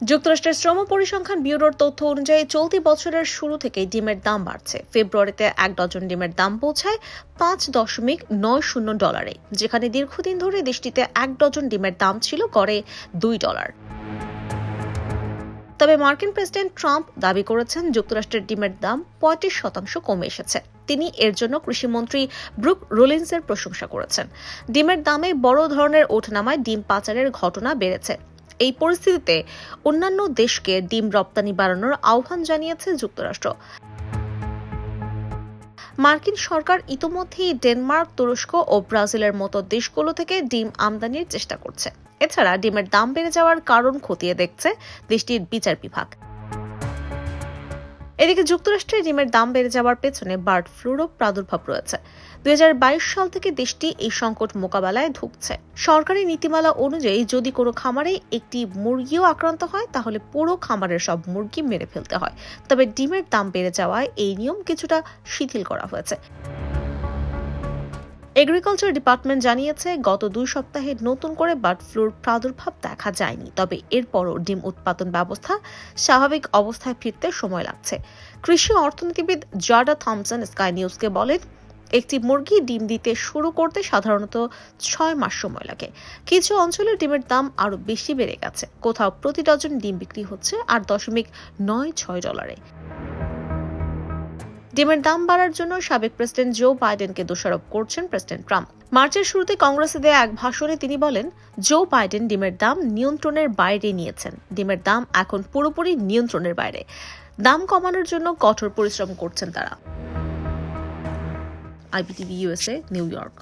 যুক্তরাষ্ট্রের শ্রম পরিসংখ্যান ব্যুরোর তথ্য অনুযায়ী চলতি বছরের শুরু থেকেই ডিমের দাম বাড়ছে। ফেব্রুয়ারিতে 1 ডজন ডিমের দাম পৌঁছায় $5.90, যেখানে দীর্ঘদিন ধরে দেশটিতে 1 ডজন ডিমের দাম ছিল গড়ে $2। তবে মার্কিন প্রেসিডেন্ট ট্রাম্প দাবি করেছেন যুক্তরাষ্ট্রের ডিমের দাম 35% কমে এসেছে। তিনি এর জন্য কৃষিমন্ত্রী ব্রুক রোলিন্সের প্রশংসা করেছেন। ডিমের দামে বড় ধরনের ওঠানামায় ডিম পাচারের ঘটনা বেড়েছে। এই পরিস্থিতিতে অন্যান্য দেশকে ডিম রপ্তানি বাড়ানোর আহ্বান জানিয়েছে যুক্তরাষ্ট্র। মার্কিন সরকার ইতোমধ্যেই ডেনমার্ক, তুরস্ক ও ব্রাজিলের মতো দেশগুলো থেকে ডিম আমদানির চেষ্টা করছে। এছাড়া ডিমের দাম বেড়ে যাওয়ার কারণ খতিয়ে দেখছে দেশটির বিচার বিভাগ। এদিকে যুক্তরাষ্ট্রে ডিমের দাম বেড়ে যাওয়ার পেছনে বার্ড ফ্লুরও প্রাদুর্ভাব রয়েছে। 2022 সাল থেকে দেশটি এই সংকট মোকাবেলায় ধুঁকছে। সরকারি নীতিমালা অনুযায়ী যদি কোনো খামারে একটি মুরগিও আক্রান্ত হয় তাহলে পুরো খামারের সব মুরগি মেরে ফেলতে হয়। তবে ডিমের দাম বেড়ে যাওয়ায় এই নিয়ম কিছুটা শিথিল করা হয়েছে। এগ্রিকালচার ডিপার্টমেন্ট জানিয়েছে গত 2 সপ্তাহে নতুন করে বার্ড ফ্লুর প্রাদুর্ভাব দেখা যায়নি। তবে এরপরও ডিম উৎপাদন ব্যবস্থা স্বাভাবিক অবস্থায় ফিরতে সময় লাগছে। কৃষি অর্থনীতিবিদ জাডা থমসন স্কাই নিউজকে বলেন, একটি মুরগি ডিম দিতে শুরু করতে সাধারণত 6 মাস সময় লাগে। কিছু অঞ্চলে ডিমের দাম আরো বেশি বেড়ে গেছে। কোথাও প্রতি ডজন ডিম বিক্রি হচ্ছে $8.96। ডিমের দাম বাড়ার জন্য সাবেক প্রেসিডেন্ট জো বাইডেনকে দোষারোপ করছেন প্রেসিডেন্ট ট্রাম্প। মার্চের শুরুতে কংগ্রেসে দেয়া এক ভাষণে তিনি বলেন, জো বাইডেন ডিমের দাম নিয়ন্ত্রণের বাইরে নিয়েছেন। ডিমের দাম এখন পুরোপুরি নিয়ন্ত্রণের বাইরে। দাম কমানোর জন্য কঠোর পরিশ্রম করছেন তারা। IPTV USA, new York.